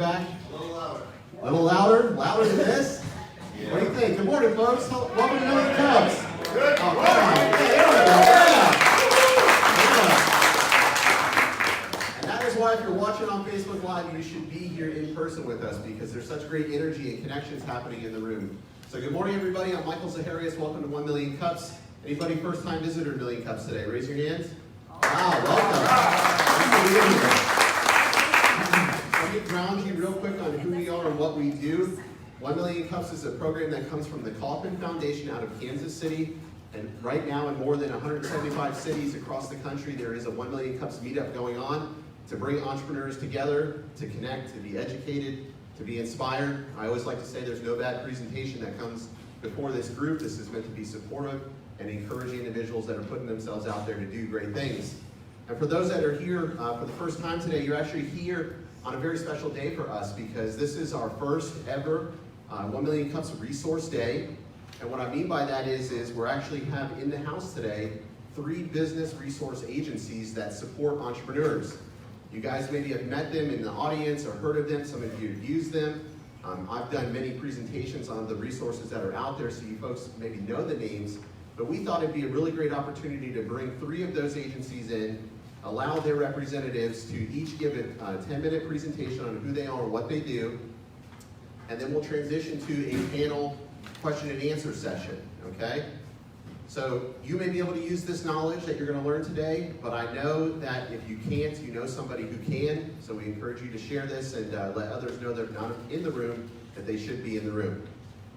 Back? A little louder. A little louder? Louder than this? Yeah. What do you think? Good morning, folks. Welcome to 1Million Cubs. Good Oh, morning. yeah, there we go. Yeah. And that is why if you're watching on Facebook Live, you should be here in person with us because there's such great energy and connections happening in the room. So good morning, everybody. I'm Michael Zaharias. Welcome to 1Million Cups. Anybody first-time visitor to 1Million Cups today? Raise your hands. Wow, welcome. Let me ground you real quick on who we are and what we do. 1Million Cups is a program that comes from the Kaufman Foundation out of Kansas City. And right now in more than 175 cities across the country, there is a 1Million Cups meetup going on to bring entrepreneurs together, to connect, to be educated, to be inspired. I always like to say there's no bad presentation that comes before this group. This is meant to be supportive and encouraging individuals that are putting themselves out there to do great things. And for those that are here for the first time today, you're actually here on a very special day for us because this is our first ever 1Million Cups Resource Day. And what I mean by that is we're actually have in the house today 3 business resource agencies that support entrepreneurs. You guys maybe have met them in the audience or heard of them. Some of you have used them. I've done many presentations on the resources that are out there, so you folks maybe know the names. But we thought it'd be a really great opportunity to bring 3 of those agencies in, allow their representatives to each give a 10-minute presentation on who they are and what they do, and then we'll transition to a panel question and answer session, okay? So you may be able to use this knowledge that you're going to learn today, but I know that if you can't, you know somebody who can, so we encourage you to share this and let others know they're not in the room, that they should be in the room.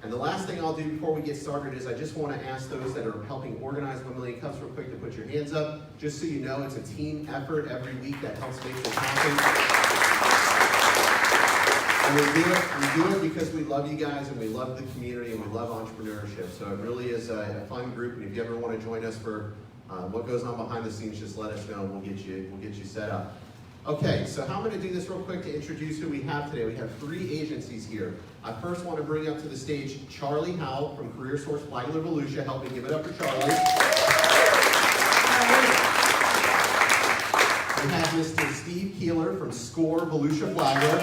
And the last thing I'll do before we get started is I just want to ask those that are helping organize 1Million Cups real quick to put your hands up. Just so you know, it's a team effort every week that helps make this happen. And we do it because we love you guys and we love the community and we love entrepreneurship. So it really is a fun group. And if you ever want to join us for what goes on behind the scenes, just let us know and we'll get you set up. Okay, so how I'm going to do this real quick to introduce who we have today. We have 3 agencies here. I first want to bring up to the stage Charlie Howell from Career Source Flagler Volusia. Help me give it up for Charlie. We have Mr. Steve Keeler from SCORE Volusia Flagler.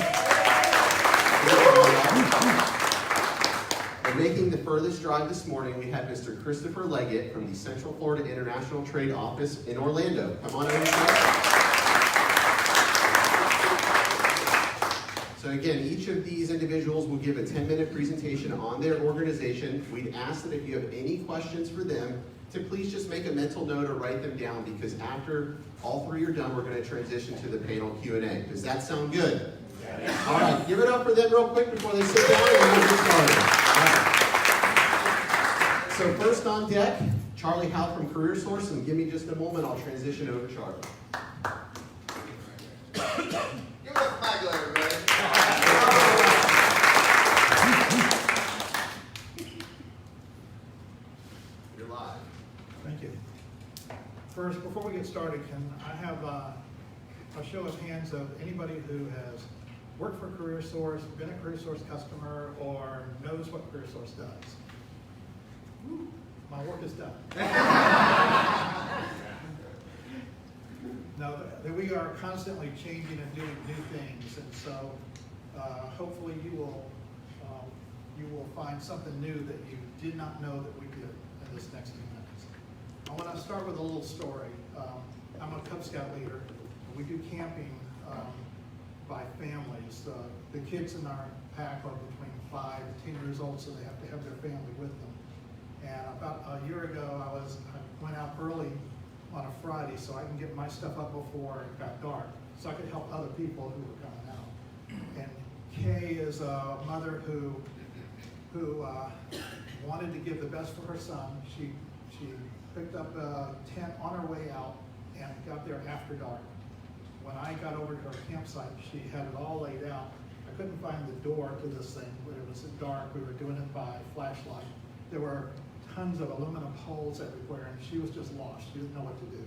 And making the furthest drive this morning, we have Mr. Christopher Leggett from the Central Florida International Trade Office in Orlando. Come on over. So again, each of these individuals will give a 10-minute presentation on their organization. We'd ask that if you have any questions for them, to please just make a mental note or write them down because after all 3 are done, we're going to transition to the panel Q&A. Does that sound good? Yeah. All right, give it up for them real quick before they sit down and we'll get started. Right. So first on deck, Charlie Howell from Career Source, and give me just a moment, I'll transition over to Charlie. Give it up, Michael, everybody. You're live. Thank you. First, before we get started, can I have a show of hands of anybody who has worked for Career Source, been a Career Source customer, or knows what Career Source does? Woo, my work is done. No, we are constantly changing and doing new things, and so hopefully you will find something new that you did not know that we did in this next few minutes. I want to start with a little story. I'm a Cub Scout leader. We do camping by families. The kids in our pack are between 5 and 10 years old, so they have to have their family with them. And about a year ago, I went out early on a Friday so I can get my stuff up before it got dark, so I could help other people who were coming out. And Kay is a mother who wanted to give the best for her son. She picked up a tent on her way out and got there after dark. When I got over to her campsite, she had it all laid out. I couldn't find the door to this thing, but it was dark. We were doing it by flashlight. There were tons of aluminum poles everywhere, and she was just lost. She didn't know what to do.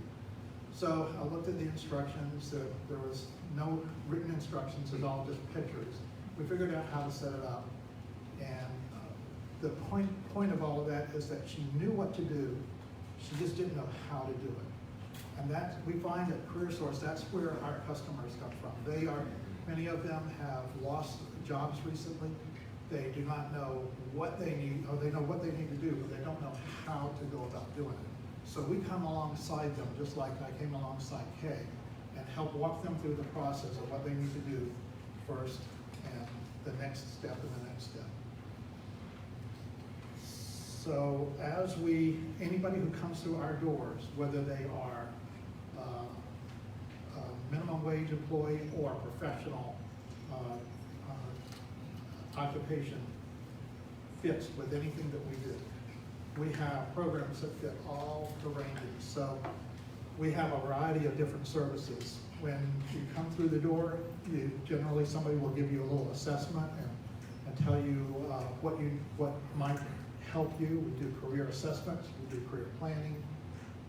So I looked at the instructions. There was no written instructions. It was all just pictures. We figured out how to set it up. And the point of all of that is that she knew what to do. She just didn't know how to do it. And we find at Career Source, that's where our customers come from. Many of them have lost jobs recently. They do not know what they need, or they know what they need to do, but they don't know how to go about doing it. So we come alongside them, just like I came alongside Kay, and help walk them through the process of what they need to do first, and the next step and the next step. So as anybody who comes through our doors, whether they are a minimum wage employee or a professional occupation, fits with anything that we do. We have programs that fit all the ranges. So we have a variety of different services. When you come through the door, generally somebody will give you a little assessment and tell you what might help you. We do career assessments, we do career planning.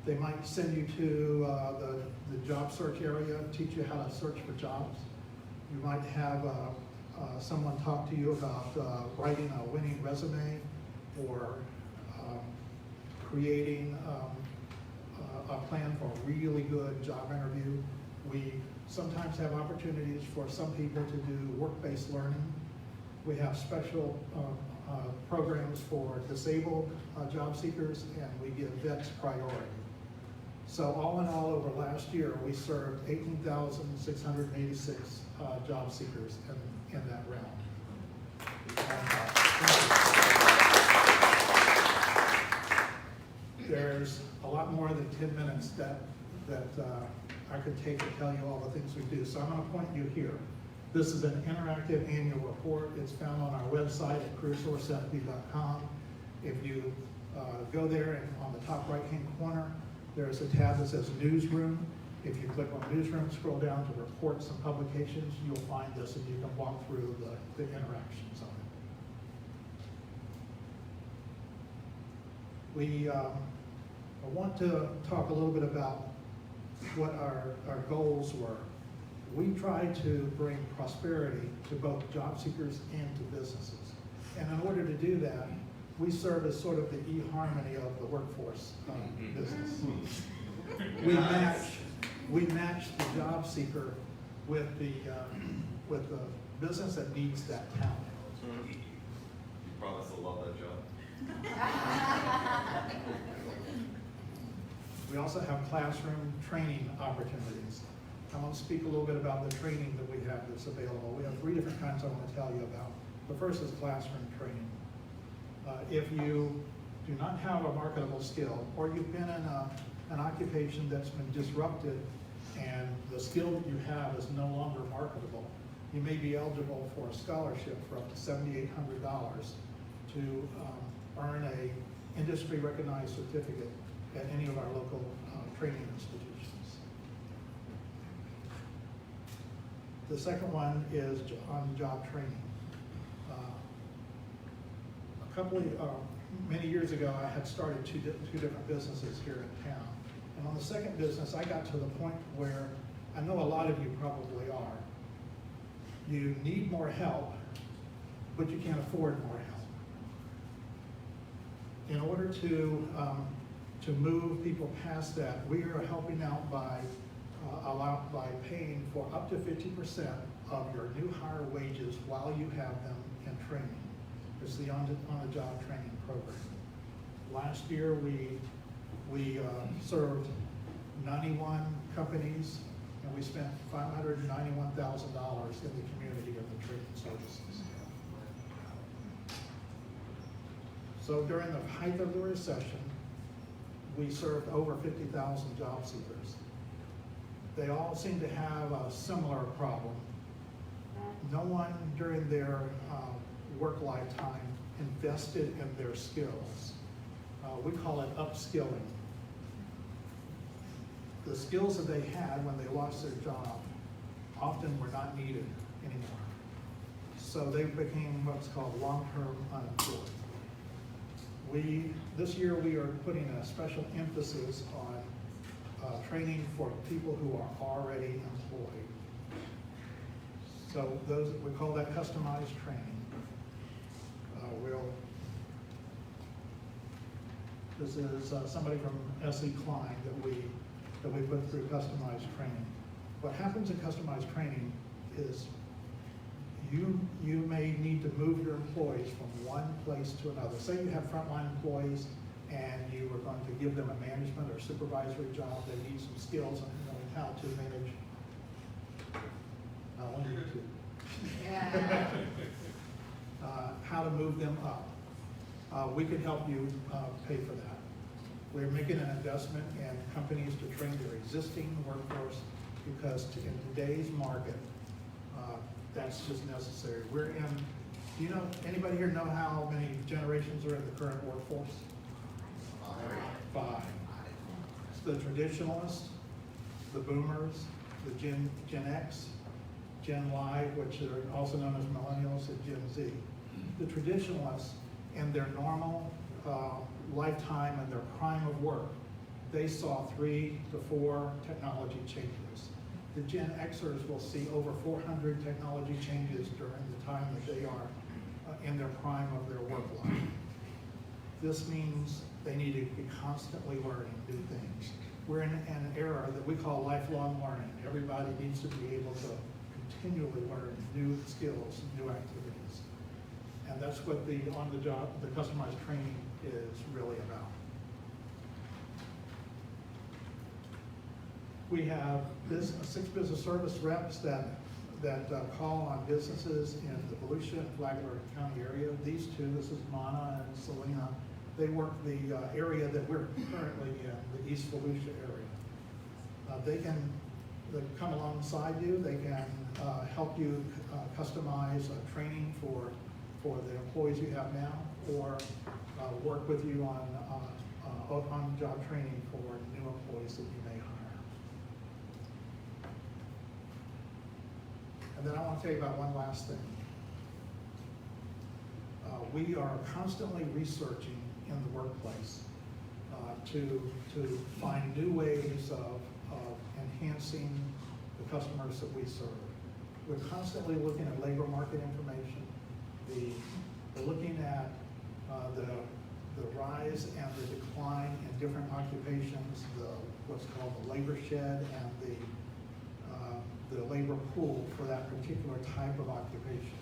They might send you to the job search area, teach you how to search for jobs. You might have someone talk to you about writing a winning resume, or creating a plan for a really good job interview. We sometimes have opportunities for some people to do work-based learning. We have special programs for disabled job seekers, and we give vets priority. So all in all, over last year, we served 18,686 job seekers in that realm. There's a lot more than 10 minutes that I could take to tell you all the things we do. So I'm going to point you here. This is an interactive annual report. It's found on our website at careersourcefp.com. If you go there, and on the top right-hand corner, there's a tab that says Newsroom. If you click on Newsroom, scroll down to Reports and Publications, you'll find this, and you can walk through the interactions of it. I want to talk a little bit about what our goals were. We try to bring prosperity to both job seekers and to businesses. And in order to do that, we serve as sort of the eHarmony of the workforce business. We match the job seeker with the business that needs that talent. You probably still love that job. We also have classroom training opportunities. I want to speak a little bit about the training that we have that's available. We have 3 different kinds I want to tell you about. The first is classroom training. If you do not have a marketable skill, or you've been in an occupation that's been disrupted and the skill that you have is no longer marketable, you may be eligible for a scholarship for up to $7,800 to earn a industry recognized certificate at any of our local training institutions. The second one is on-the-job training. Many years ago, I had started two different businesses here in town. And on the second business, I got to the point where I know a lot of you probably are. You need more help, but you can't afford more help. In order to move people past that, we are helping out by paying for up to 50% of your new hire wages while you have them in training. It's the on-the-job training program. Last year, we served 91 companies, and we spent $591,000 in the community of the training services. So during the height of the recession, we served over 50,000 job seekers. They all seem to have a similar problem. No one during their work lifetime invested in their skills. We call it upskilling. The skills that they had when they lost their job often were not needed anymore. So they became what's called long-term unemployed. This year we are putting a special emphasis on training for people who are already employed. So we call that customized training. This is somebody from S.E. Klein that we put through customized training. What happens in customized training is You may need to move your employees from one place to another. Say you have frontline employees and you are going to give them a management or supervisory job. They need some skills on knowing how to manage. How to move them up. We can help you pay for that. We're making an investment in companies to train their existing workforce because in today's market, that's just necessary. We're in, do you know, anybody here know how many generations are in the current workforce? 5. It's the traditionalists, the boomers, the Gen X, Gen Y, which are also known as millennials, and Gen Z. The traditionalists, in their normal lifetime and their prime of work, they saw 3 to 4 technology changes. The Gen Xers will see over 400 technology changes during the time that they are in their prime of their work life. This means they need to be constantly learning new things. We're in an era that we call lifelong learning. Everybody needs to be able to continually learn new skills, new activities. And that's what the on-the-job, the customized training is really about. We have 6 business service reps that call on businesses in the Volusia and Flagler County area. These 2, this is Mana and Selena, they work the area that we're currently in, the East Volusia area. They come alongside you. They can help you customize training for the employees you have now, or work with you on-job training for new employees that you may hire. And then I want to tell you about one last thing. We are constantly researching in the workplace to find new ways of enhancing the customers that we serve. We're constantly looking at labor market information. We're looking at the rise and the decline in different occupations, what's called the labor shed, and the labor pool for that particular type of occupation.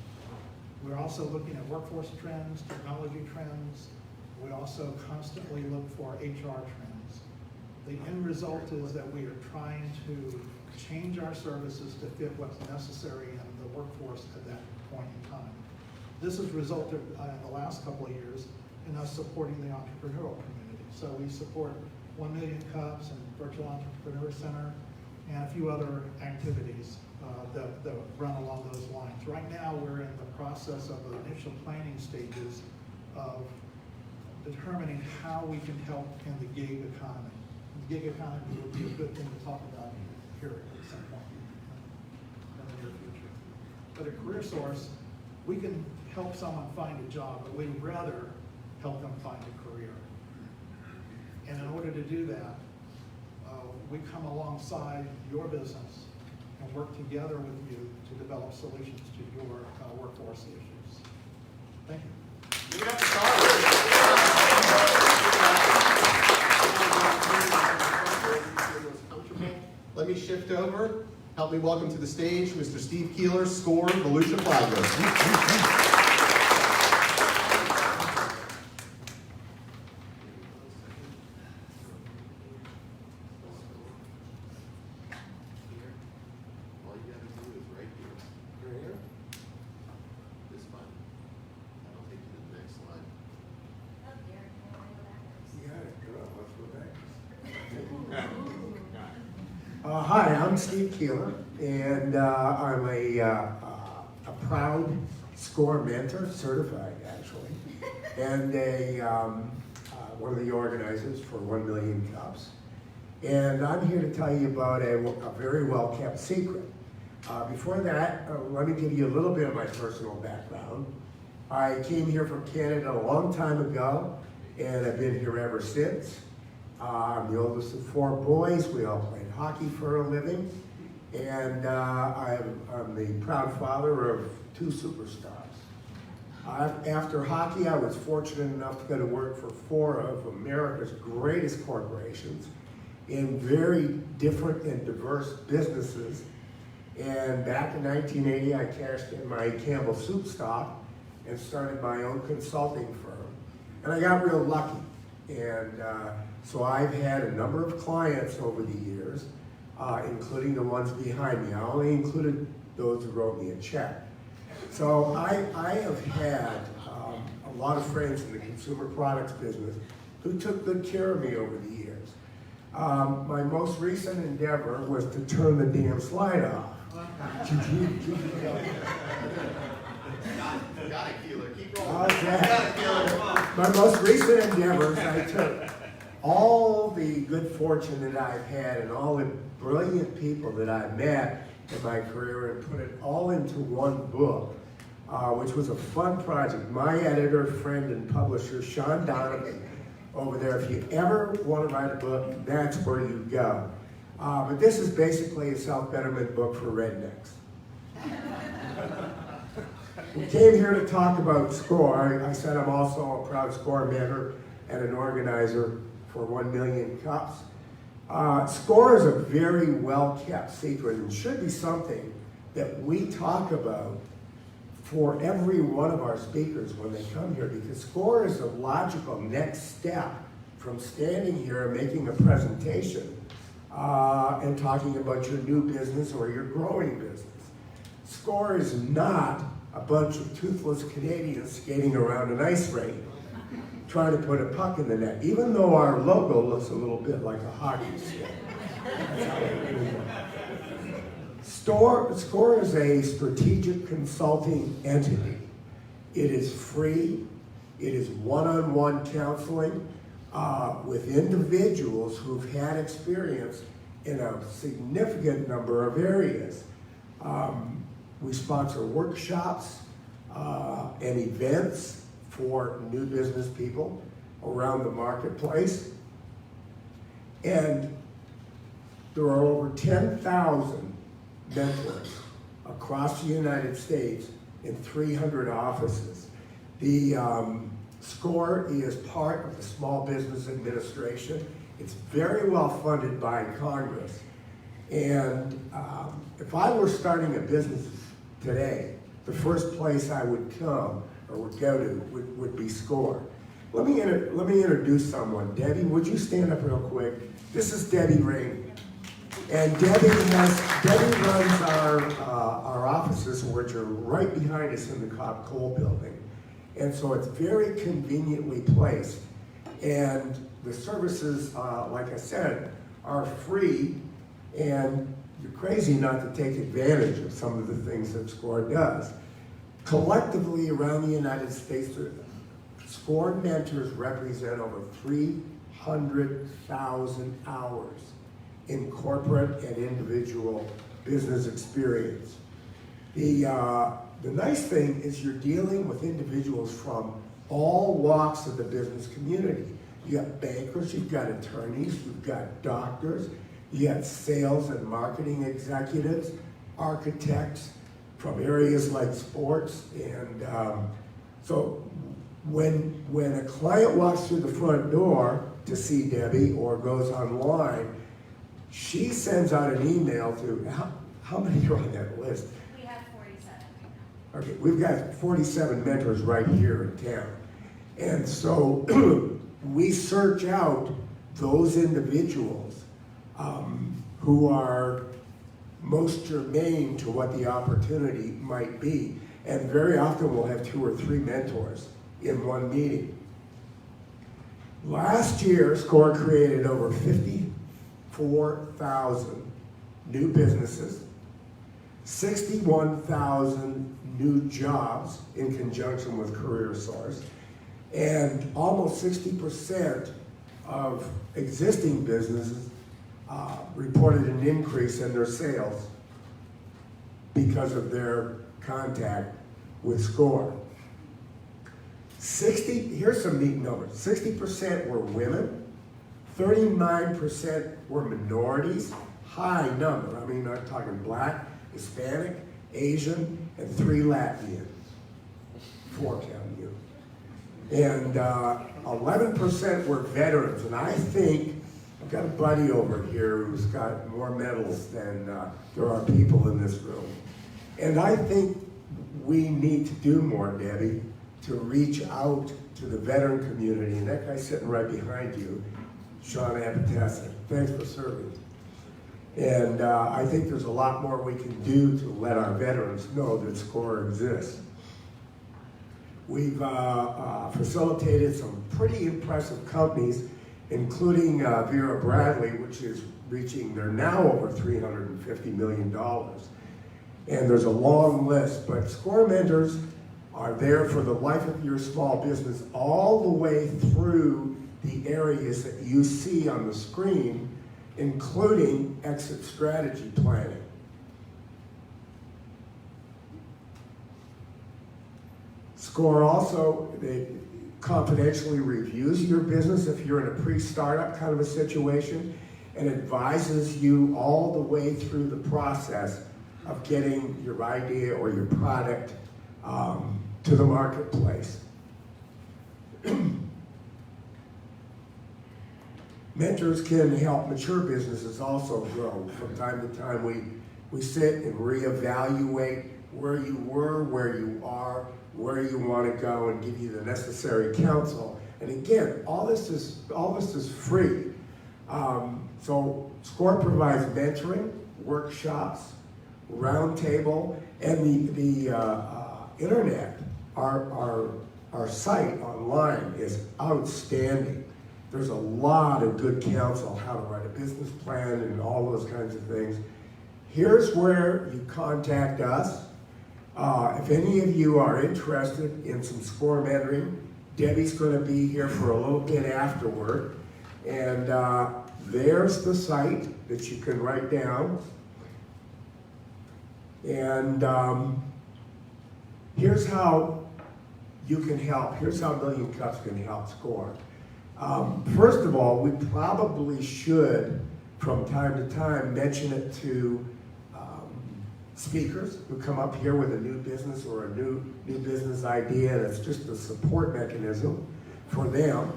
We're also looking at workforce trends, technology trends. We also constantly look for HR trends. The end result is that we are trying to change our services to fit what's necessary in the workforce at that point in time. This has resulted in the last couple of years in us supporting the entrepreneurial community. So we support 1Million Cups and Virtual Entrepreneur Center and a few other activities that run along those lines. Right now, we're in the process of the initial planning stages of determining how we can help in the gig economy. The gig economy would be a good thing to talk about here at some point in the near future. But at Career Source, we can help someone find a job, but we'd rather help them find a career. And in order to do that, we come alongside your business and work together with you to develop solutions to your workforce issues. Thank you. Give it up to Carl. Let me shift over. Help me welcome to the stage Mr. Steve Keeler, SCORE, Volusia Flagler. Hi, I'm Steve Keeler, and I'm a proud SCORE mentor, certified actually, and one of the organizers for 1Million Cups. And I'm here to tell you about a very well-kept secret. Before that, let me give you a little bit of my personal background. I came here from Canada a long time ago, and I've been here ever since. I'm the oldest of 4 boys. We all played hockey for a living. And I'm the proud father of 2 superstars. After hockey, I was fortunate enough to go to work for 4 of America's greatest corporations in very different and diverse businesses. And back in 1980, I cashed in my Campbell Soup stock and started my own consulting firm. And I got real lucky. And so I've had a number of clients over the years, including the ones behind me. I only included those who wrote me a check. So I have had a lot of friends in the consumer products business who took good care of me over the years. My most recent endeavor was to turn the damn slide off. Got it, Keeler. Keep rolling. Okay. My most recent endeavors, I took all the good fortune that I've had and all the brilliant people that I've met in my career and put it all into one book, which was a fun project. My editor, friend, and publisher, Sean Donovan, over there, if you ever want to write a book, that's where you go. But this is basically a self-betterment book for rednecks. We came here to talk about SCORE. I said I'm also a proud SCORE mentor and an organizer for 1Million Cups. SCORE is a very well-kept secret and should be something that we talk about for every one of our speakers when they come here, because SCORE is a logical next step from standing here and making a presentation and talking about your new business or your growing business. SCORE is not a bunch of toothless Canadians skating around an ice rink trying to put a puck in the net, even though our logo looks a little bit like a hockey stick. SCORE is a strategic consulting entity. It is free. It is one-on-one counseling with individuals who've had experience in a significant number of areas. We sponsor workshops and events for new business people around the marketplace. And there are over 10,000 mentors across the United States in 300 offices. The SCORE is part of the Small Business Administration. It's very well funded by Congress. And if I were starting a business today, the first place I would come or would go to would be SCORE. Let me introduce someone. Debbie, would you stand up real quick? This is Debbie Ring. And Debbie runs our offices, which are right behind us in the Cobb Cole building. And so it's very conveniently placed. And the services, like I said, are free, and you're crazy not to take advantage of some of the things that SCORE does. Collectively around the United States, SCORE mentors represent over 300,000 hours in corporate and individual business experience. The nice thing is you're dealing with individuals from all walks of the business community. You got bankers, you've got attorneys, you've got doctors, you got sales and marketing executives, architects from areas like sports. And so when a client walks through the front door to see Debbie or goes online, she sends out an email to, how many are on that list? We have 47 right now. Okay, we've got 47 mentors right here in town. And so we search out those individuals who are most germane to what the opportunity might be. And very often we'll have 2 or 3 mentors in one meeting. Last year, SCORE created over 54,000 new businesses, 61,000 new jobs in conjunction with CareerSource, and almost 60% of existing businesses reported an increase in their sales because of their contact with SCORE. Here's some neat numbers. 60% were women, 39% were minorities, high number. I mean, I'm talking Black, Hispanic, Asian, and 3 Latvians, 4 counting you. And 11% were veterans, and I think I've got a buddy over here who's got more medals than there are people in this room. And I think we need to do more, Debbie, to reach out to the veteran community. And that guy sitting right behind you, Sean Apatassa, thanks for serving. And I think there's a lot more we can do to let our veterans know that SCORE exists. We've facilitated some pretty impressive companies, including Vera Bradley, which is reaching, they're now over $350 million. And there's a long list, but SCORE mentors are there for the life of your small business all the way through the areas that you see on the screen, including exit strategy planning. SCORE also confidentially reviews your business if you're in a pre-startup kind of a situation, and advises you all the way through the process of getting your idea or your product to the marketplace. Mentors can help mature businesses also grow. From time to time, we sit and reevaluate where you were, where you are, where you want to go, and give you the necessary counsel. And again, all this is free. So SCORE provides mentoring, workshops, roundtable, and the internet. Our site online is outstanding. There's a lot of good counsel, how to write a business plan and all those kinds of things. Here's where you contact us. If any of you are interested in some SCORE mentoring, Debbie's going to be here for a little bit afterward. And there's the site that you can write down. And here's how you can help. Here's how 1Million Cups can help SCORE. First of all, we probably should, from time to time, mention it to speakers who come up here with a new business or a new business idea, and it's just a support mechanism for them.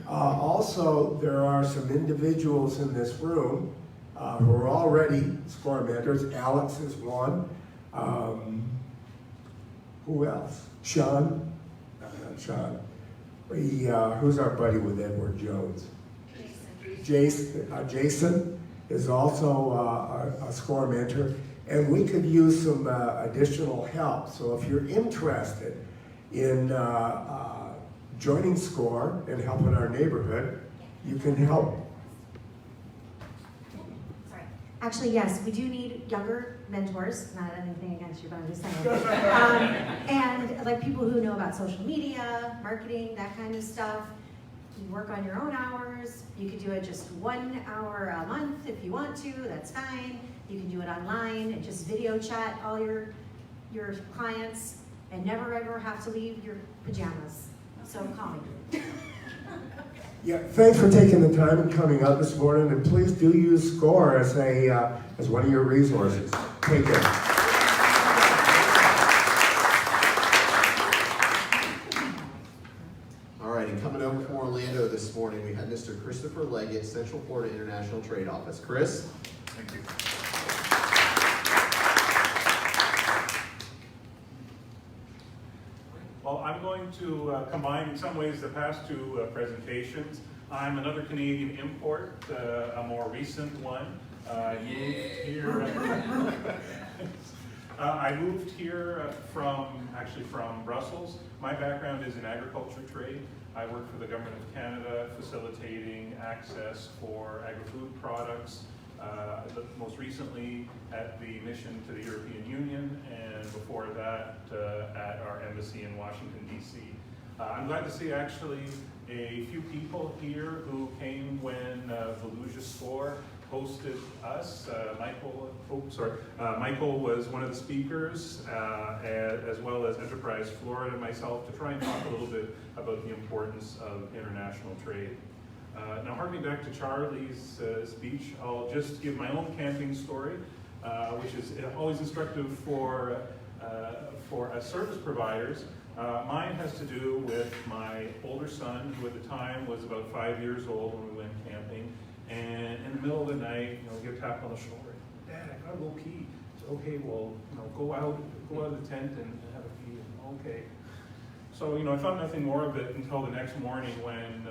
Also, there are some individuals in this room who are already SCORE mentors. Alex is one. Who else? Sean? Not Sean. Who's our buddy with Edward Jones? Jason is also a SCORE mentor, and we could use some additional help. So if you're interested in joining SCORE and helping our neighborhood, you can help. Sorry. Actually, yes, we do need younger mentors, not anything against you, but I'm just saying. And like people who know about social media, marketing, that kind of stuff. You work on your own hours. You can do it just 1 hour a month if you want to, that's fine. You can do it online and just video chat all your clients and never ever have to leave your pajamas. So call me. Yeah, thanks for taking the time and coming out this morning, and please do use SCORE as one of your resources. Take care. All right, and coming over from Orlando this morning, we have Mr. Christopher Leggett, Central Florida International Trade Office. Chris? Thank you. Well, I'm going to combine in some ways the past two presentations. I'm another Canadian import, a more recent one. I moved here from Brussels. My background is in agriculture trade. I work for the Government of Canada facilitating access for agri-food products, most recently at the mission to the European Union, and before that at our embassy in Washington, D.C. I'm glad to see actually a few people here who came when Volusia SCORE hosted us. Michael was one of the speakers, as well as Enterprise Florida and myself, to try and talk a little bit about the importance of international trade. Now, harkening back to Charlie's speech, I'll just give my own camping story, which is always instructive for us service providers. Mine has to do with my older son, who at the time was about 5 years old when we went camping, And in the middle of the night, you get tapped on the shoulder. Dad, I gotta go pee. So, okay, well, go out of the tent and have a pee. Okay. So, I thought nothing more of it until the next morning when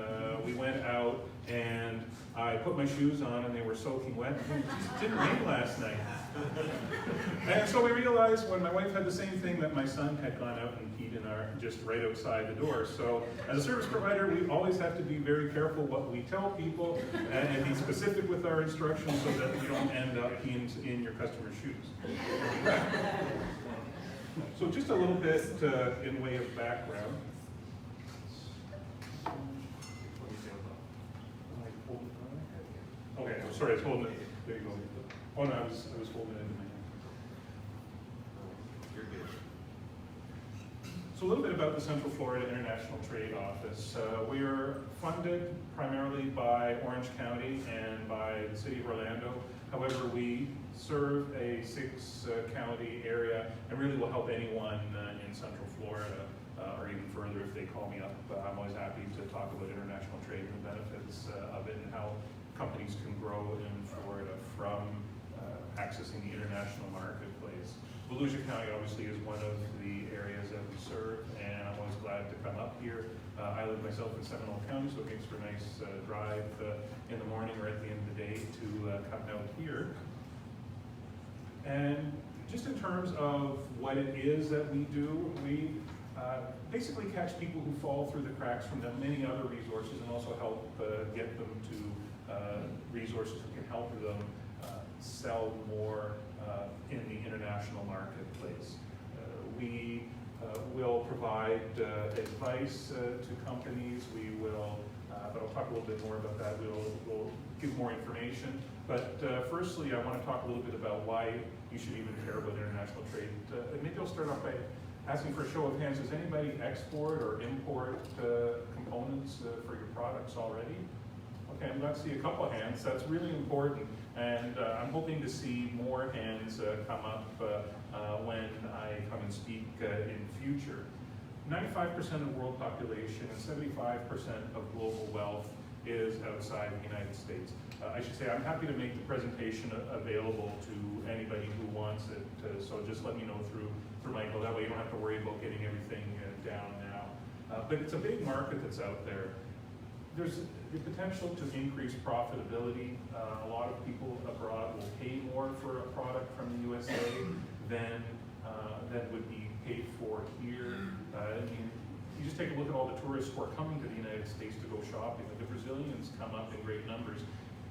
we went out and I put my shoes on and they were soaking wet. It didn't rain last night. And so we realized when my wife had the same thing that my son had gone out and peed in just right outside the door. So as a service provider, we always have to be very careful what we tell people and be specific with our instructions so that we don't end up peeing in your customer's shoes. So just a little bit in way of background. Okay, sorry, I was holding it. There you go. Oh no, I was holding it in my hand. You're good. So a little bit about the Central Florida International Trade Office. We are funded primarily by Orange County and by the City of Orlando. However, we serve a 6-county area and really will help anyone in Central Florida or even further if they call me up. I'm always happy to talk about international trade and the benefits of it and how companies can grow in Florida from accessing the international marketplace. Volusia County obviously is one of the areas that we serve, and I'm always glad to come up here. I live myself in Seminole County, so it makes for a nice drive in the morning or at the end of the day to come out here. And just in terms of what it is that we do, we basically catch people who fall through the cracks from the many other resources and also help get them to resources that can help them sell more in the international marketplace. We will provide advice to companies. We will, but I'll talk a little bit more about that. We'll give more information. But firstly, I want to talk a little bit about why you should even care about international trade. Maybe I'll start off by asking for a show of hands. Does anybody export or import components for your products already? Okay, I'm glad to see a couple of hands. That's really important. And I'm hoping to see more hands come up when I come and speak in future. 95% of the world population and 75% of global wealth is outside the United States. I should say I'm happy to make the presentation available to anybody who wants it. So just let me know through Michael. That way you don't have to worry about getting everything down now. But it's a big market that's out there. There's the potential to increase profitability. A lot of people abroad will pay more for a product from the USA than would be paid for here. You just take a look at all the tourists who are coming to the United States to go shopping. The Brazilians come up in great numbers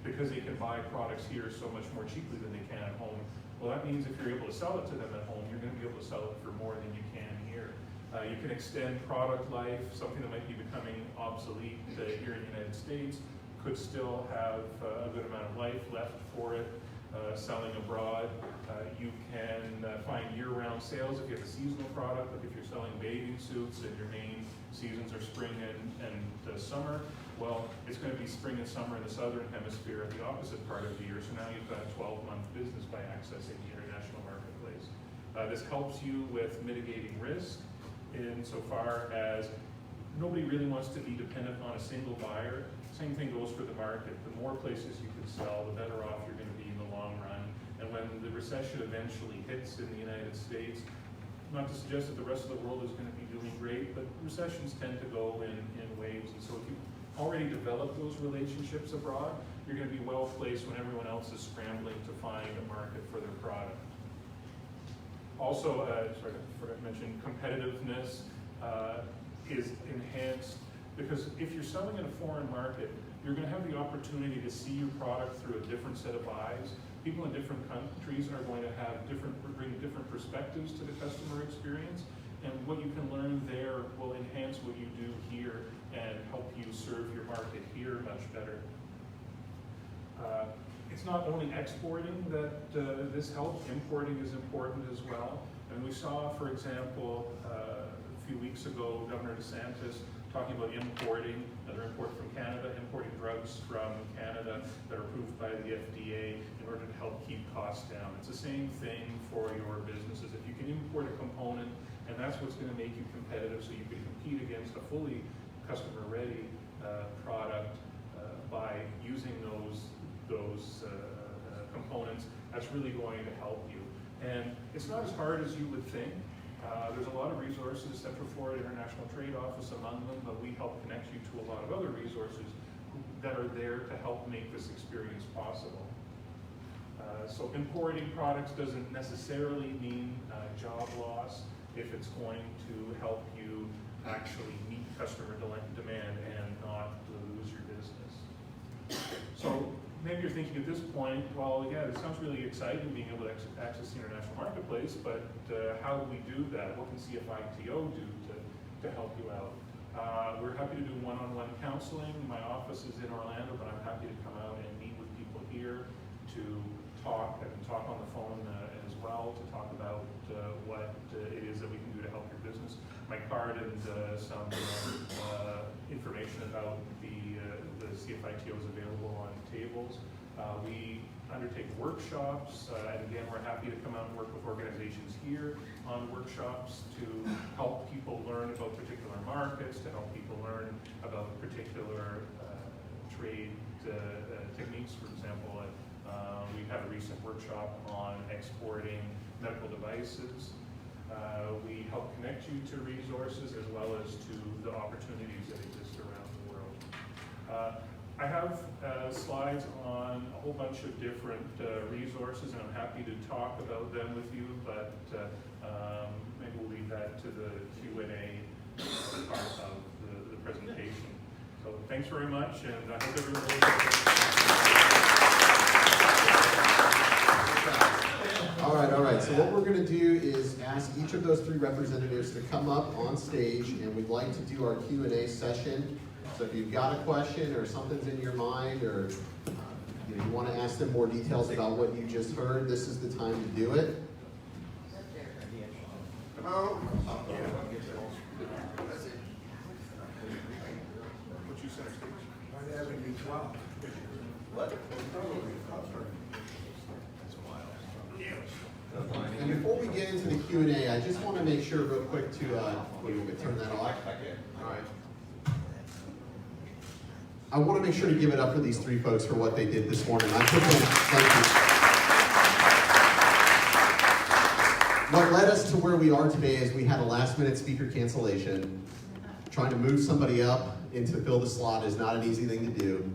because they can buy products here so much more cheaply than they can at home. Well, that means if you're able to sell it to them at home, you're going to be able to sell it for more than you can here. You can extend product life. Something that might be becoming obsolete here in the United States could still have a good amount of life left for it. Selling abroad, you can find year-round sales if you have a seasonal product. Like if you're selling bathing suits and your main seasons are spring and summer, well, it's going to be spring and summer in the southern hemisphere at the opposite part of the year. So now you've got a 12-month business by accessing the international marketplace. This helps you with mitigating risk insofar as nobody really wants to be dependent on a single buyer. Same thing goes for the market. The more places you can sell, the better off you're going to be in the long run. And when the recession eventually hits in the United States, not to suggest that the rest of the world is going to be doing great, but recessions tend to go in waves. And so if you've already developed those relationships abroad, you're going to be well placed when everyone else is scrambling to find a market for their product. Also, sorry, I forgot to mention, competitiveness is enhanced because if you're selling in a foreign market, you're going to have the opportunity to see your product through a different set of eyes. People in different countries are going to have bring different perspectives to the customer experience, and what you can learn there will enhance what you do here and help you serve your market here much better. It's not only exporting that this helps, importing is important as well. And we saw, for example, a few weeks ago, Governor DeSantis talking about importing, another import from Canada, importing drugs from Canada that are approved by the FDA in order to help keep costs down. It's the same thing for your businesses. If you can import a component, and that's what's going to make you competitive so you can compete against a fully customer-ready product by using those those components, that's really going to help you. And it's not as hard as you would think. There's a lot of resources, Central Florida International Trade Office among them, but we help connect you to a lot of other resources that are there to help make this experience possible. So importing products doesn't necessarily mean job loss if it's going to help you actually meet customer demand and not lose your business. So maybe you're thinking at this point, well, yeah, it sounds really exciting being able to access the international marketplace, but how do we do that? What can CFITO do to help you out? We're happy to do one-on-one counseling. My office is in Orlando, but I'm happy to come out and meet with people here to talk. I can talk on the phone as well to talk about what it is that we can do to help your business. My card and some information about the CFITO is available on tables. We undertake workshops, and again, we're happy to come out and work with organizations here on workshops to help people learn about particular markets, to help people learn about particular trade techniques. For example, we had a recent workshop on exporting medical devices. We help connect you to resources as well as to the opportunities that exist around the world. I have slides on a whole bunch of different resources, and I'm happy to talk about them with you, but maybe we'll leave that to the Q&A part of the presentation. So thanks very much, and I hope everybody... All right. So what we're going to do is ask each of those three representatives to come up on stage, and we'd like to do our Q&A session. So if you've got a question or something's in your mind, or you want to ask them more details about what you just heard, this is the time to do it. Come on. Put you center stage. What? And before we get into the Q&A, I just want to make sure real quick to turn that off. All right. I want to make sure to give it up for these three folks for what they did this morning. Thank you. What led us to where we are today is we had a last-minute speaker cancellation. Trying to move somebody up into fill the slot is not an easy thing to do.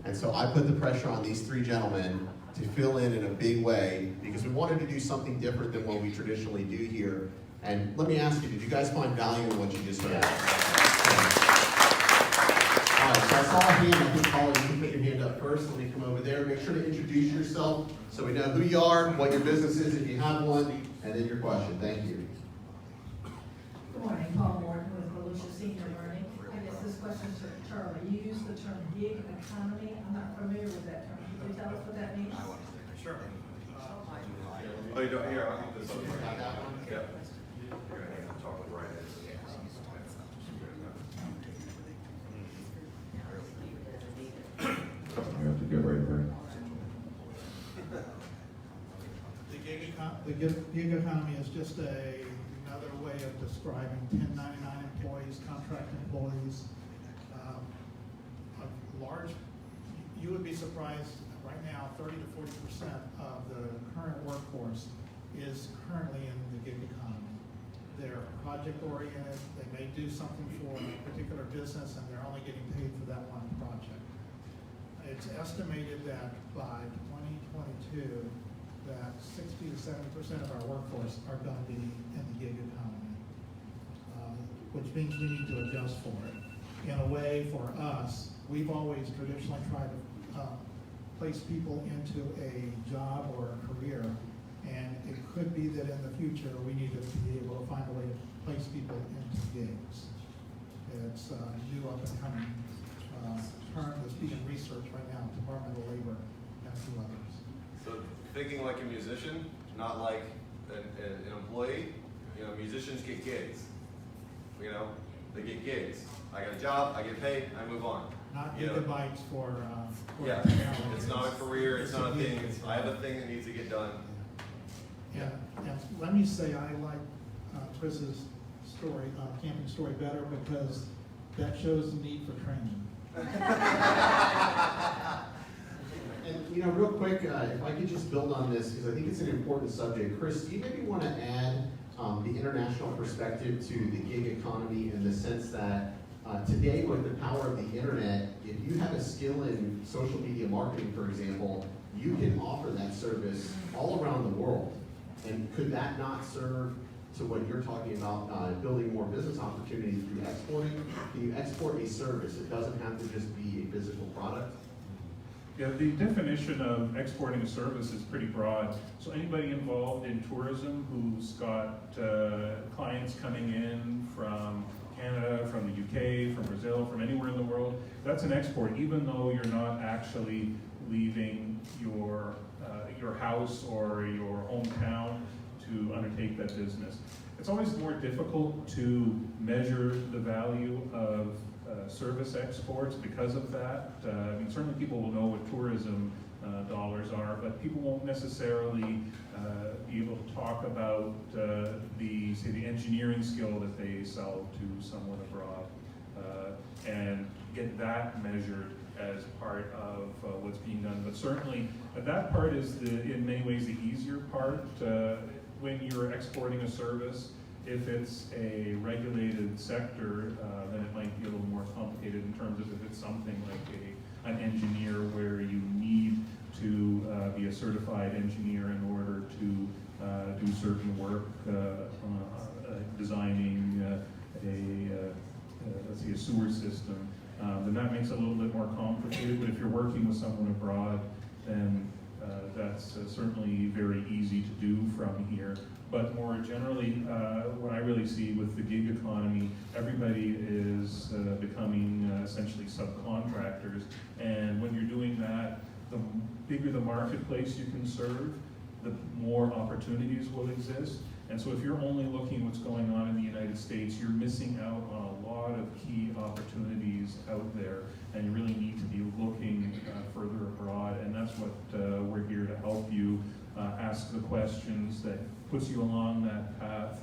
And so I put the pressure on these three gentlemen to fill in a big way because we wanted to do something different than what we traditionally do here. And let me ask you, did you guys find value in what you just heard? All right, so I saw a hand. I think, Paul, you can put your hand up first. Let me come over there. Make sure to introduce yourself so we know who you are, what your business is if you have one, and then your question. Thank you. Good morning, Paul Morton with Volusia Senior Learning. I guess this question's for Charlie. You used the term gig economy. I'm not familiar with that term. Can you tell us what that means? Sure. Oh, you don't hear? I think this is Got that one? Yep. You're gonna have to talk with Ryan. You have to get right there. The gig economy is just another way of describing 1099 employees, contract employees. A large, you would be surprised, right now 30 to 40% of the current workforce is currently in the gig economy. They're project oriented, they may do something for a particular business and they're only getting paid for that one project. It's estimated that by 2022, that 60 to 70% of our workforce are going to be in the gig economy, which means we need to adjust for it. In a way, for us, we've always traditionally tried to place people into a job or a career, and it could be that in the future we need to be able to find a way to place people into gigs. It's a new up and coming term that's being researched right now, Department of Labor and a few others. So thinking like a musician, not like an employee. You know, musicians get gigs. You know, they get gigs. I got a job, I get paid, I move on. Not You know, gigabytes for yeah, it's not a career, it's not a thing. I have a thing that needs to get done. Yeah, and let me say I like Chris's story, camping story better because that shows the need for training. And real quick, if I could just build on this, because I think it's an important subject. Chris, do you maybe want to add the international perspective to the gig economy in the sense that today, with the power of the internet, if you have a skill in social media marketing, for example, you can offer that service all around the world. And could that not serve to what you're talking about, building more business opportunities through exporting? Can you export a service? It doesn't have to just be a physical product. Yeah, the definition of exporting a service is pretty broad. So anybody involved in tourism who's got clients coming in from Canada, from the UK, from Brazil, from anywhere in the world, that's an export, even though you're not actually leaving your house or your hometown to undertake that business. It's always more difficult to measure the value of service exports because of that. I mean, certainly people will know what tourism dollars are, but people won't necessarily be able to talk about the engineering skill that they sell to someone abroad and get that measured as part of what's being done. But certainly that part is in many ways the easier part. When you're exporting a service, if it's a regulated sector, then it might be a little more complicated in terms of if it's something like an engineer where you need to be a certified engineer in order to do certain work, designing let's say a sewer system, then that makes it a little bit more complicated. But if you're working with someone abroad, then that's certainly very easy to do from here. But more generally, what I really see with the gig economy, everybody is becoming essentially subcontractors. And when you're doing that, the bigger the marketplace you can serve, the more opportunities will exist. And so if you're only looking what's going on in the United States, you're missing out on a lot of key opportunities out there. And you really need to be looking further abroad. And that's what we're here to help you ask the questions that puts you along that path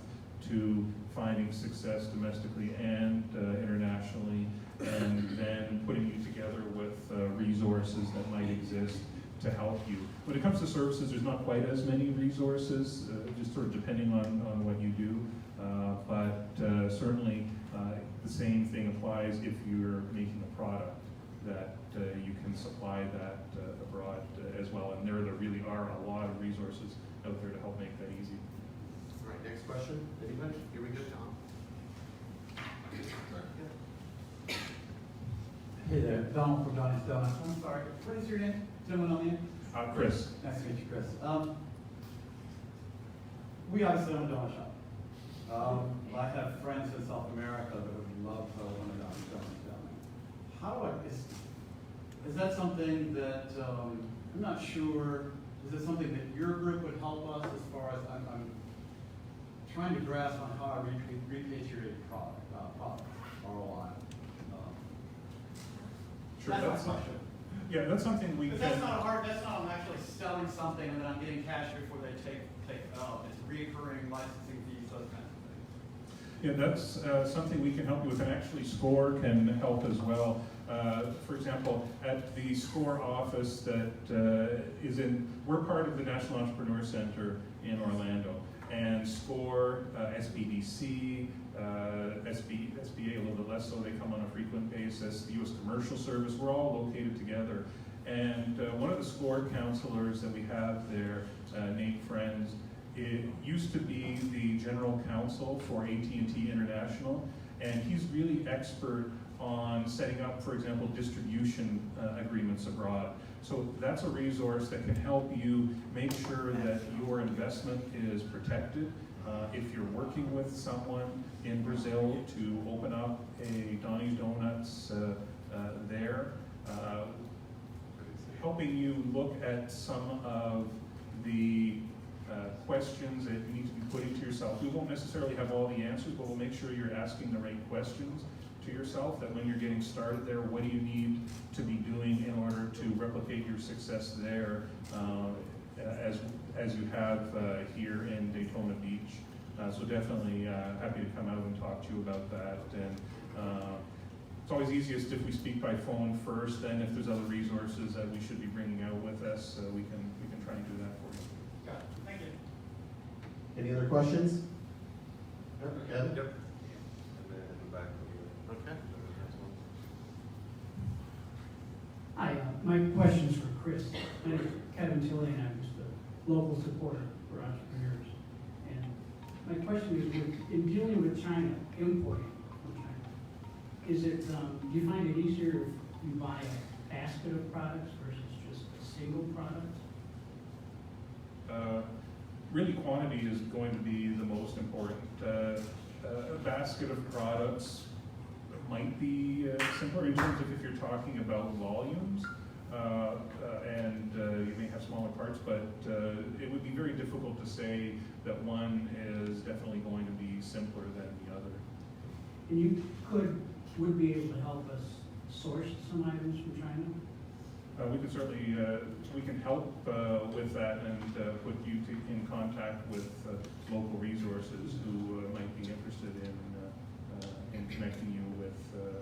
to finding success domestically and internationally, and then putting you together with resources that might exist to help you. When it comes to services, there's not quite as many resources, just sort of depending on what you do, but certainly the same thing applies if you're making a product, that you can supply that abroad as well. And there really are a lot of resources out there to help make that easy. All right, next question. Anybody? Here we go, Tom. Hey there, Donald from Donnie's Donuts. I'm sorry, what is your name? Gentleman on the end? Chris. Nice to meet you, Chris. We obviously own a donut shop. I have friends in South America that would love to own a Donnie's Donuts down there. How do is that something that, I'm not sure, is it something that your group would help us as far as I'm trying to grasp on how I repatriate product, ROI. Sure, That's my question. Yeah, that's something we can. That's not I'm actually selling something and then I'm getting cash before they take it out. It's recurring licensing fees, those kinds of things. Yeah, that's something we can help you with, and actually SCORE can help as well. For example, at the SCORE office that we're part of the National Entrepreneur Center in Orlando, and SCORE, SBDC, SBA a little bit less so, they come on a frequent basis, the U.S. Commercial Service, we're all located together. And one of the SCORE counselors that we have there, named Friends, it used to be the general counsel for AT&T International, and he's really expert on setting up, for example, distribution agreements abroad. So that's a resource that can help you make sure that your investment is protected. If you're working with someone in Brazil to open up a Donnie's Donuts there, helping you look at some of the questions that you need to be putting to yourself. We won't necessarily have all the answers, but we'll make sure you're asking the right questions to yourself, that when you're getting started there, what do you need to be doing in order to replicate your success there as you have here in Daytona Beach. So definitely happy to come out and talk to you about that. And it's always easiest if we speak by phone first, then if there's other resources that we should be bringing out with us, we can try and do that for you. Got it. Thank you. Any other questions? Kevin? Yep. And then in the back. Okay. Hi, my question's for Chris. My name is Kevin Tilley, and I'm just a local supporter for entrepreneurs. And my question is, in dealing with China, importing from China, is it, do you find it easier if you buy a basket of products versus just a single product? Really, quantity is going to be the most important. A basket of products might be simpler in terms of if you're talking about volumes, and you may have smaller parts, but it would be very difficult to say that one is definitely going to be simpler than the other. And you would be able to help us source some items from China? We can certainly, we can help with that and put you in contact with local resources who might be interested in connecting you with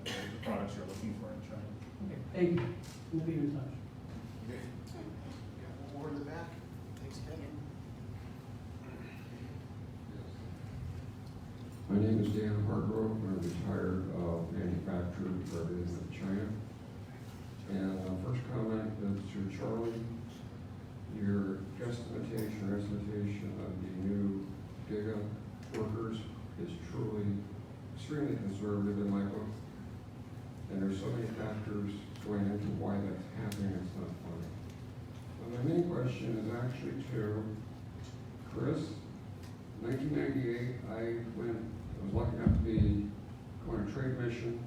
the products you're looking for in China. Okay, thank you. We'll be in touch. One more in the back. Thanks, Kevin. My name is Dan Hargrove. I'm a retired manufacturer for everything in China. And first comment is to Charlie. Your guesstimation or estimation of the new Giga workers is truly extremely conservative in my book. And there's so many factors going into why that's happening, it's not funny. But my main question is actually to Chris. 1998, I was lucky enough to be going on a trade mission.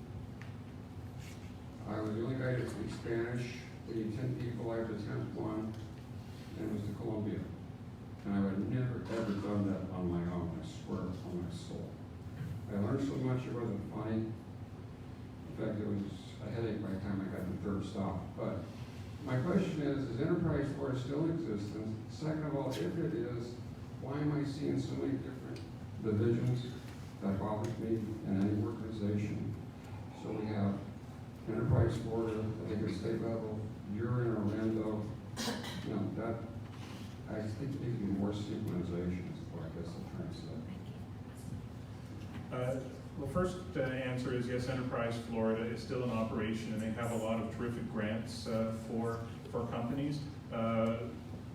I was the only guy to speak Spanish. We need 10 people, I had the 10th one, and it was to Colombia. And I would have never, ever done that on my own, I swear on my soul. I learned so much, it wasn't funny. In fact, it was a headache by the time I got to the third stop. But my question is Enterprise Florida still in existence? Second of all, if it is, why am I seeing so many different divisions? That bothers me in any organization. So we have Enterprise Florida, I think at state level, you're in Orlando. You know, that, I think there needs to be more synchronization is what I guess I'm trying to say. Well, first answer is yes, Enterprise Florida is still in operation, and they have a lot of terrific grants for companies.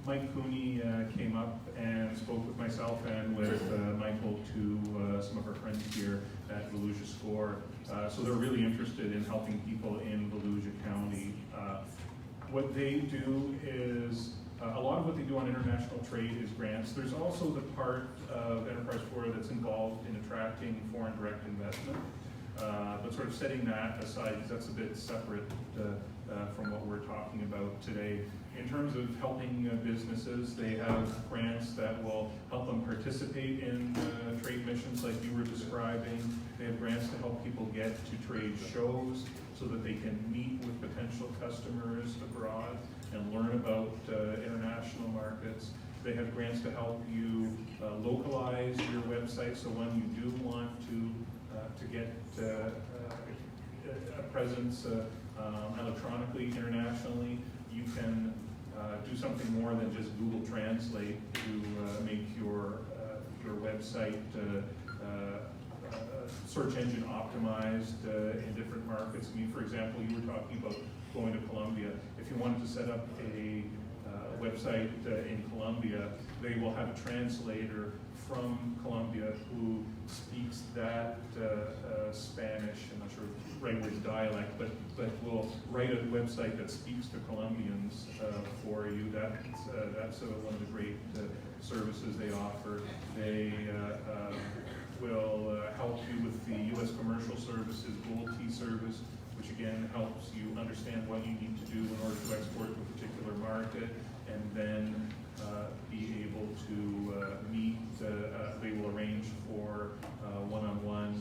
Mike Cooney came up and spoke with myself and with Michael to some of our friends here at Volusia SCORE. So they're really interested in helping people in Volusia County. What they do is, a lot of what they do on international trade is grants. There's also the part of Enterprise Florida that's involved in attracting foreign direct investment. But sort of setting that aside, because that's a bit separate from what we're talking about today. In terms of helping businesses, they have grants that will help them participate in trade missions like you were describing. They have grants to help people get to trade shows so that they can meet with potential customers abroad and learn about international markets. They have grants to help you localize your website, so when you do want to get a presence electronically, internationally, you can do something more than just Google Translate to make your website search engine optimized in different markets. I mean, for example, you were talking about going to Colombia. If you wanted to set up a website in Colombia, they will have a translator from Colombia who speaks that Spanish, I'm not sure the right word is dialect, but will write a website that speaks to Colombians for you. That's one of the great services they offer. They will help you with the U.S. Commercial Services Gold T service, which again helps you understand what you need to do in order to export to a particular market, and then be able to meet. They will arrange for one-on-one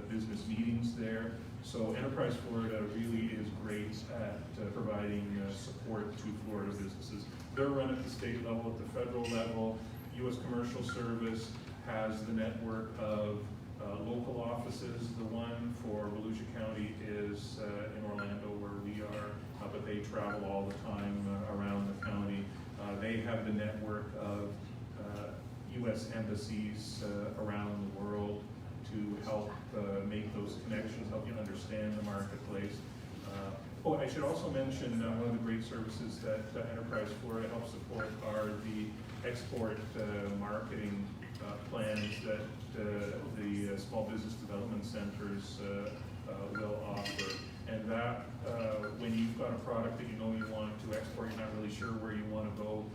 business meetings there. So Enterprise Florida really is great at providing support to Florida businesses. They're run at the state level, at the federal level. U.S. Commercial Service has the network of local offices. The one for Volusia Volusia County is in Orlando, where we are, but they travel all the time around the county. They have the network of U.S. embassies around the world to help make those connections, help you understand the marketplace. Oh, I should also mention one of the great services that Enterprise Florida helps support are the export marketing plans that the small business development centers will offer. And that, when you've got a product that you know you want to export, you're not really sure where you want to go,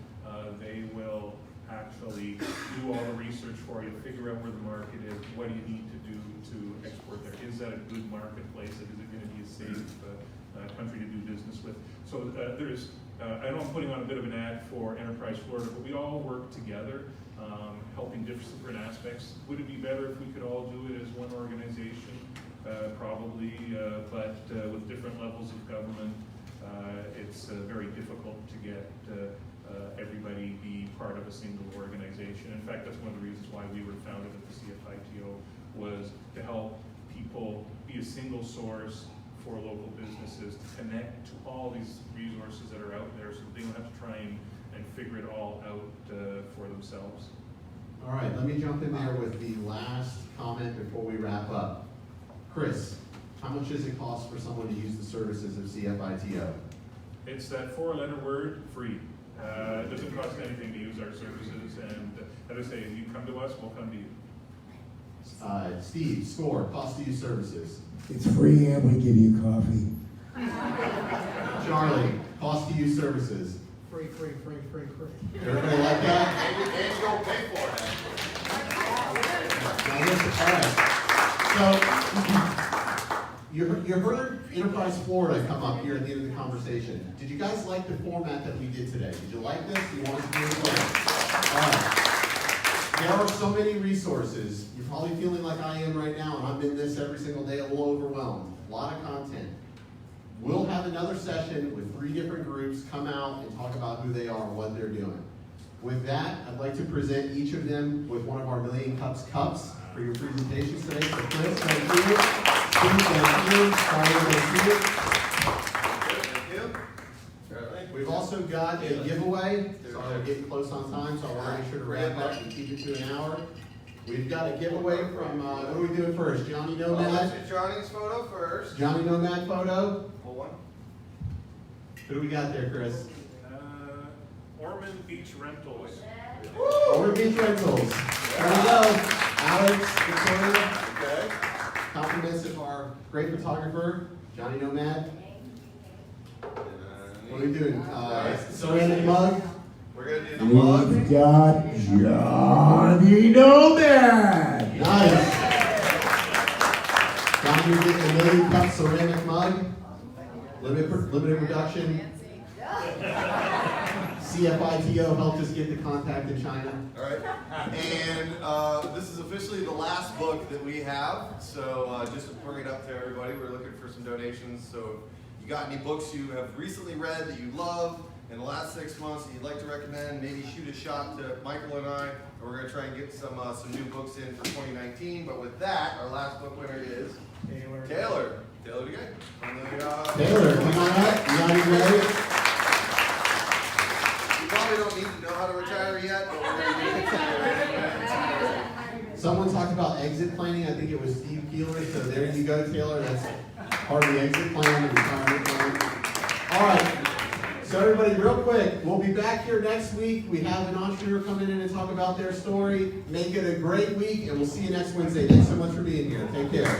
they will actually do all the research for you, figure out where the market is, what do you need to do to export there. Is that a good marketplace? Is it going to be a safe country to do business with? So there's, I know I'm putting on a bit of an ad for Enterprise Florida, but we all work together, helping different aspects. Would it be better if we could all do it as one organization? Probably, but with different levels of government, it's very difficult to get everybody be part of a single organization. In fact, that's one of the reasons why we were founded at the CFITO, was to help people be a single source for local businesses, to connect to all these resources that are out there so they don't have to try and figure it all out for themselves. All right, let me jump in there with the last comment before we wrap up. Chris, how much does it cost for someone to use the services of CFITO? It's that 4-letter word, free. It doesn't cost anything to use our services, and as I say, if you come to us, we'll come to you. Steve, SCORE, cost to use services. It's free and we give you coffee. Charlie, cost to use services. Free. Everybody like that? And you don't pay for it. Now listen, all right. So, you heard Enterprise Florida come up here at the end of the conversation. Did you guys like the format that we did today? Did you like this? You want to do it again? All right. There are so many resources. You're probably feeling like I am right now, and I'm in this every single day, a little overwhelmed. A lot of content. We'll have another session with 3 different groups come out and talk about who they are and what they're doing. With that, I'd like to present each of them with one of our Million Cups cups for your presentations today. So Chris, thank you. Steve, thank you. Charlie, thank you. Thank you. We've also got a giveaway. Sorry, we're getting close on time, so I want to make sure to wrap up and keep it to an hour. We've got a giveaway from, what are we doing first? Johnny Nomad? Let's do Johnny's photo first. Johnny Nomad photo. Pull one. Who do we got there, Chris? Ormond Beach Rentals. Over Beach Rentals. There we go. Alex, Victoria. Okay. Compliments of our great photographer, Johnny Nomad. What are we doing? Ceramic mug. We're gonna do the mug. We've got Johnny Nomad. Nice. Johnny, you're getting a Million Cup ceramic mug. Limited production. CFITO helped us get the contact in China. All right. And this is officially the last book that we have. So just to bring it up to everybody, we're looking for some donations. So if you got any books you have recently read that you love in the last 6 months that you'd like to recommend, maybe shoot a shot to Michael and I. And we're going to try and get some new books in for 2019. But with that, our last book winner is Taylor. Taylor, you got? Taylor, come on up. You got any ready? You probably don't need to know how to retire yet, but we're going to do it. Someone talked about exit planning. I think it was Steve Keeler. So there you go, Taylor. That's part of the exit plan, the retirement plan. All right. So everybody, real quick, we'll be back here next week. We have an entrepreneur coming in and talk about their story. Make it a great week, and we'll see you next Wednesday. Thanks so much for being here. Take care.